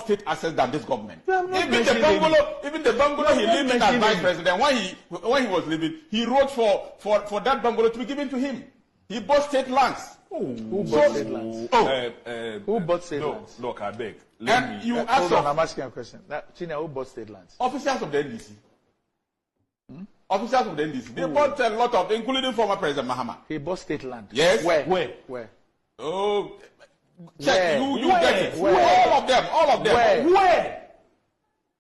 state assets than this government. Even the bungalow he lived in as vice president, when he was living, he wrote for that bungalow to be given to him. He bought state lands. Who bought state lands? Who bought state lands? Look, I beg. Hold on, I'm asking a question. Chinia, who bought state lands? Officers of the NDC. Officers of the NDC. They bought a lot of, including former President Mahama. He bought state land. Yes. Where? Oh, check. You get it. Where? All of them.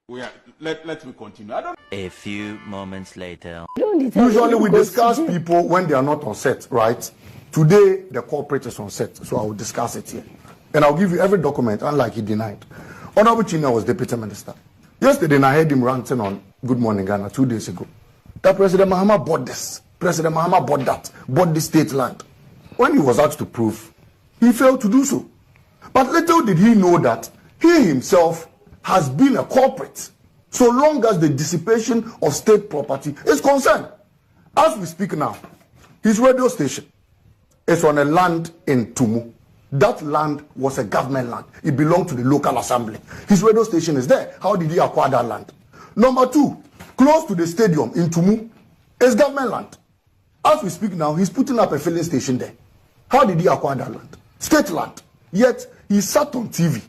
Where? Let me continue. I don't. A few moments later. Usually we discuss people when they are not on set, right? Today the corporate is on set, so I will discuss it here. And I'll give you every document, unlike he denied. Honorable Chinia was deputy minister. Yesterday I heard him ranting on Good Morning Ghana 2 days ago. That President Mahama bought this. President Mahama bought that. Bought the state land. When he was asked to prove, he failed to do so. But little did he know that he himself has been a culprit so long as the dissipation of state property is concerned. As we speak now, his radio station is on a land in Tumu. That land was a government land. It belonged to the local assembly. His radio station is there. How did he acquire that land? Number two, close to the stadium in Tumu is government land. As we speak now, he's putting up a filling station there. How did he acquire that land? State land. Yet he sat on TV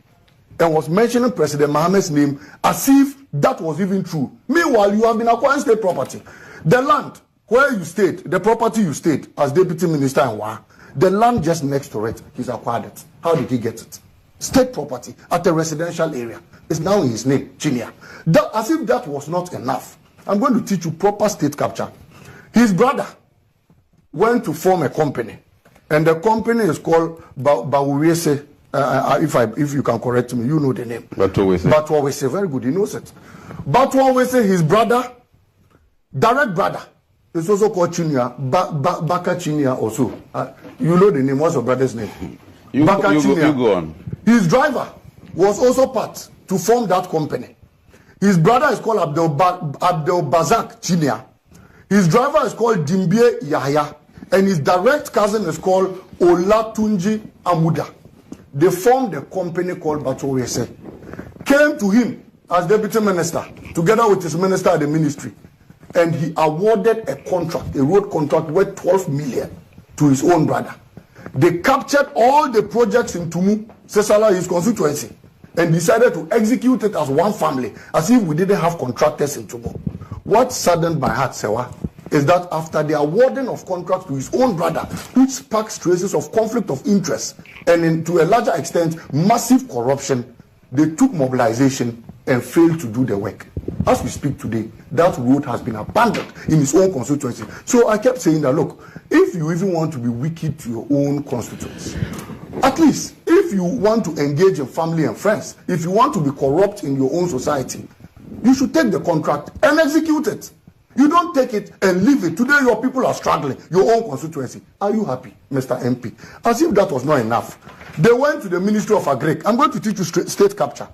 and was mentioning President Mahama's name as if that was even true. Meanwhile, you have been acquiring state property. The land where you stayed, the property you stayed as deputy minister in Wa, the land just next to it, he's acquired it. How did he get it? State property at a residential area. It's now in his name, Chinia. As if that was not enough, I'm going to teach you proper state capture. His brother went to form a company, and the company is called Bawuwese. If you can correct me, you know the name. Batuwese, very good, he knows it. Batuwese, his brother, direct brother, is also called Chinia, Baka Chinia also. You know the name, what's your brother's name? You go on. His driver was also part to form that company. His brother is called Abdel Bazak Chinia. His driver is called Dimbie Yahya. And his direct cousin is called Olatunji Amuda. They formed a company called Batuwese. Came to him as deputy minister, together with his minister at the ministry. And he awarded a contract, a road contract worth 12 million to his own brother. They captured all the projects in Tumu, Sesala, his constituency, and decided to execute it as one family, as if we didn't have contractors in Tumu. What saddened my heart, Sewa, is that after the awarding of contracts to his own brother, which sparks traces of conflict of interest and to a larger extent, massive corruption, they took mobilization and failed to do the work. As we speak today, that road has been abandoned in his own constituency. So I kept saying that, look, if you even want to be wicked to your own constituency, at least if you want to engage in family and friends, if you want to be corrupt in your own society, you should take the contract and execute it. You don't take it and leave it. Today your people are struggling, your own constituency. Are you happy, Mr. MP? As if that was not enough. They went to the Ministry of Agric. I'm going to teach you state capture.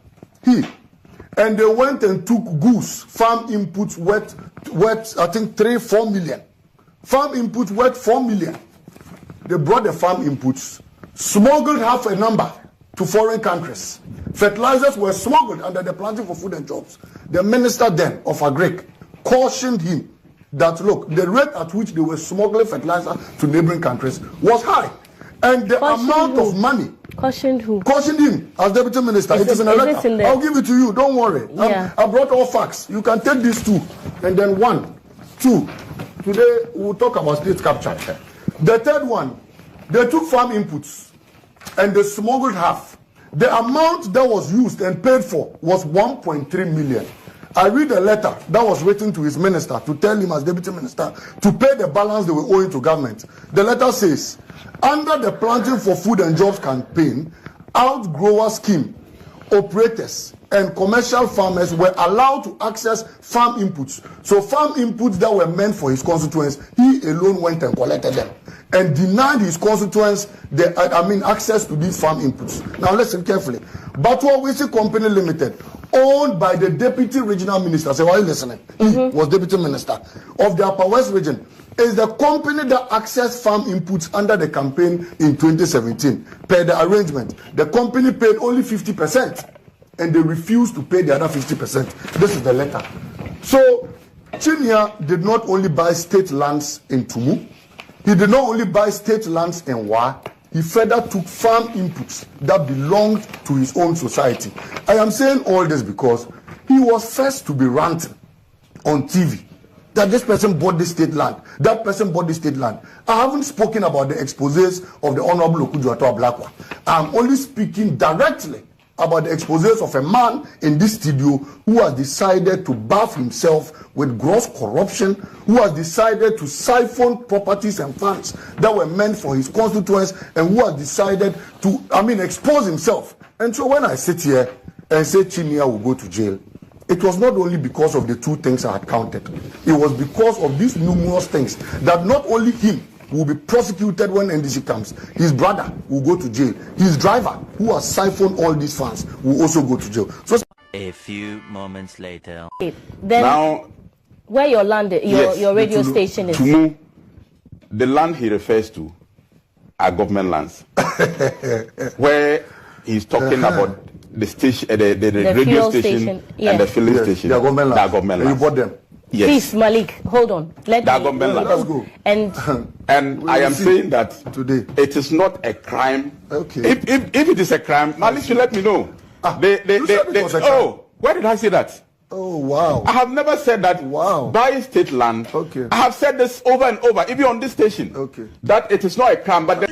And they went and took goose, farm inputs worth I think 4 million. Farm inputs worth 4 million. They brought the farm inputs, smuggled half a number to foreign countries. Fertilizers were smuggled under the Planting for Food and Jobs. The minister then of Agric cautioned him that, look, the rate at which they were smuggling fertilizer to neighboring countries was high. And the amount of money. Cautioned who? Cautioned him as deputy minister. It is in a letter. I'll give it to you. Don't worry. Yeah. I brought all facts. You can take these two. And then 1, 2. Today we'll talk about state capture. The third one, they took farm inputs and they smuggled half. The amount that was used and paid for was 1.3 million. I read a letter that was written to his minister to tell him as deputy minister to pay the balance they were owing to government. The letter says, under the Planting for Food and Jobs campaign, outgrower scheme, operators and commercial farmers were allowed to access farm inputs. So farm inputs that were meant for his constituents, he alone went and collected them and denied his constituents access to these farm inputs. Now listen carefully. Batuwese Company Limited, owned by the deputy regional minister, so are you listening? He was deputy minister of the Upper West region, is the company that accessed farm inputs under the campaign in 2017. Per the arrangement, the company paid only 50%. and they refused to pay the other 50%. This is the letter. So Chinia did not only buy state lands in Tumu, he did not only buy state lands in Wa, he further took farm inputs that belonged to his own society. I am saying all this because he was first to be ranting on TV that this person bought this state land, that person bought this state land. I haven't spoken about the exposés of the Honorable Okujuato Ablakwa. I'm only speaking directly about the exposés of a man in this studio who has decided to bath himself with gross corruption, who has decided to siphon properties and funds that were meant for his constituents, and who has decided to, expose himself. And so when I sit here and say Chinia will go to jail, it was not only because of the two things I had counted. It was because of these numerous things that not only him will be prosecuted when NDC comes, his brother will go to jail, his driver who has siphoned all these funds will also go to jail. So a few moments later. Then now, where your land, your radio station is? Tumu, the land he refers to are government lands. Where he's talking about the station, the radio station and the filling station. They are government lands. They are government lands. You bought them. Yes. Please, Malik, hold on. Let us go. And I am saying that today it is not a crime. Okay. If it is a crime, Malik should let me know. Where did I say that? Oh wow. I have never said that. Wow. Buy state land. Okay. I have said this over and over, even on this station. Okay. That it is not a crime, but